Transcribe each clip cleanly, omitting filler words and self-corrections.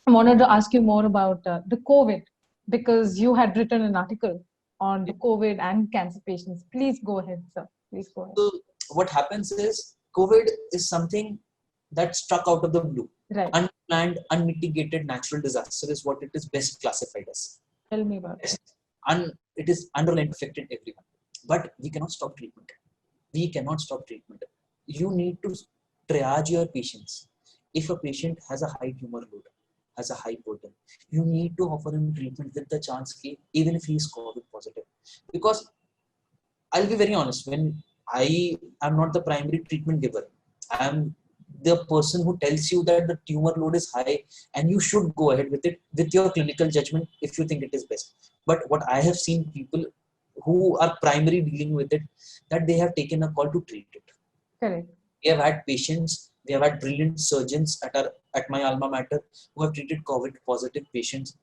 I wanted to ask you more about the COVID, because you had written an article on the COVID and cancer patients. Please go ahead, sir. Please go ahead. So what happens is COVID is something that struck out of the blue. Right. Unplanned, unmitigated natural disaster is what it is best classified as. Tell me about it. It is underlying affected everyone. But we cannot stop treatment. We cannot stop treatment. You need to triage your patients. If a patient has a high tumor load, has a high burden, you need to offer him treatment with the chance that even if he is COVID positive. Because I'll be very honest, when I am not the primary treatment giver, I am the person who tells you that the tumor load is high and you should go ahead with it with your clinical judgment if you think it is best. But what I have seen people who are primary dealing with it, that they have taken a call to treat it. Correct. We have had patients, we have had brilliant surgeons at my alma mater who have treated COVID positive patients.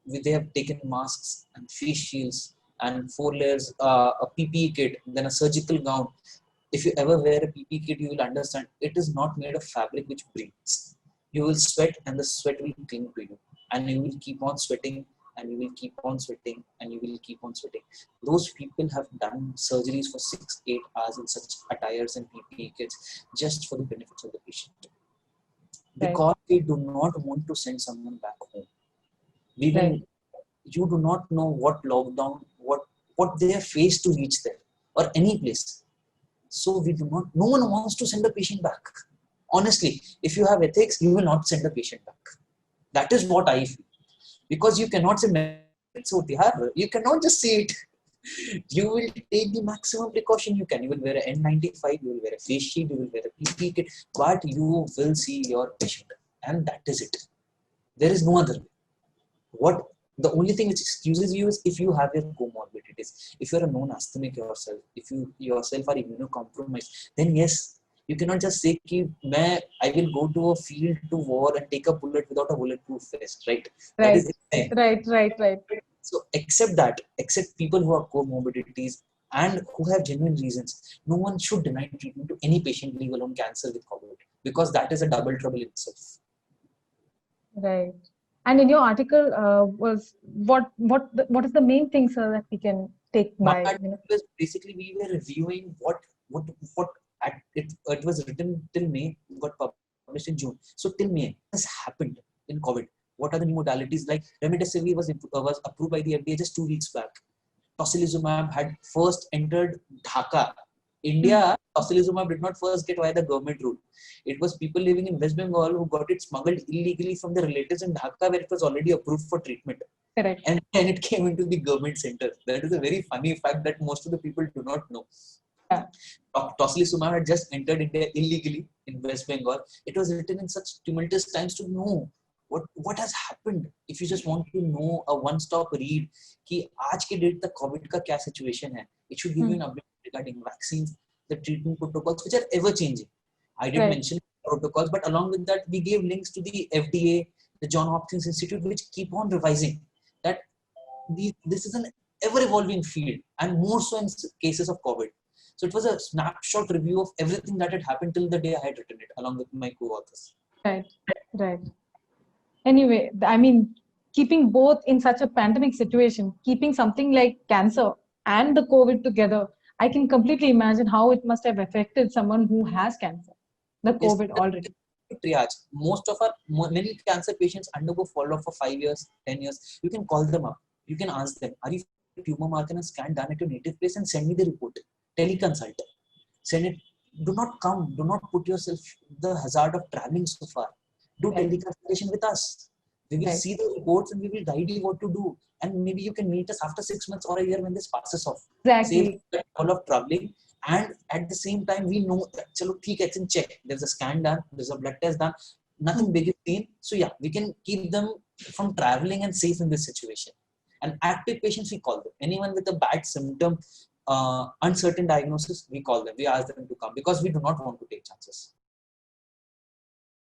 They have taken masks and face shields and 4 layers, a PPE kit, then a surgical gown. If you ever wear a PPE kit, you will understand it is not made of fabric which breathes. You will sweat and the sweat will cling to you, and you will keep on sweating and you will keep on sweating and you will keep on sweating. Those people have done surgeries for 6-8 hours in such attires and PPE kits just for the benefits of the patient. Because we do not want to send someone back home. You do not know what lockdown, what they have faced to reach there or any place. So no one wants to send a patient back. Honestly, if you have ethics, you will not send a patient back. That is what I feel. Because you cannot say, you cannot just say it. You will take the maximum precaution you can. You will wear an N95, you will wear a face shield, you will wear a PPE kit, but you will see your patient. And that is it. There is no other way. The only thing which excuses you is if you have your comorbidities. If you're a known asthmatic yourself, if you yourself are immunocompromised, then yes, you cannot just say I will go to a field to war and take a bullet without a bulletproof vest, right? That is right. So except people who have comorbidities and who have genuine reasons, no one should deny treatment to any patient, leave alone cancer with COVID, because that is a double trouble in itself. Right. And in your article, was what is the main thing, sir, that we can take by? Basically, we were reviewing it was written till May, got published in June. So till May, what has happened in COVID? What are the new modalities? Like remdesivir was approved by the FDA just 2 weeks back. Tocilizumab had first entered Dhaka. India, tocilizumab did not first get via the government route. It was people living in West Bengal who got it smuggled illegally from their relatives in Dhaka, where it was already approved for treatment. Correct. And then it came into the government center. That is a very funny fact that most of the people do not know. Yeah. Tocilizumab had just entered India illegally in West Bengal. It was written in such tumultuous times to know what has happened. If you just want to know a one-stop read कि आज के date तक COVID का क्या situation है, it should give you an update regarding vaccines, the treatment protocols which are ever changing. I did mention protocols, but along with that, we gave links to the FDA, the Johns Hopkins Institute, which keep on revising that this is an ever-evolving field, and more so in cases of COVID. So it was a snapshot review of everything that had happened till the day I had written it, along with my co-authors. Right. Anyway, I mean, keeping both in such a pandemic situation, keeping something like cancer and the COVID together, I can completely imagine how it must have affected someone who has cancer, the COVID already. Triage. Many cancer patients undergo follow-up for 5 years, 10 years. You can call them up. You can ask them, are you tumor marker and scan done at your native place, and send me the report. Teleconsult. Send it. Do not put yourself the hazard of traveling so far. Do teleconsultation with us. We will see the reports and we will guide you what to do. And maybe you can meet us after 6 months or a year when this passes off. Exactly. Save all of traveling. And at the same time, we know that it's in check. There's a scan done, there's a blood test done, nothing big is seen. So yeah, we can keep them from traveling and safe in this situation. And active patients, we call them. Anyone with a bad symptom, uncertain diagnosis, we call them. We ask them to come because we do not want to take chances.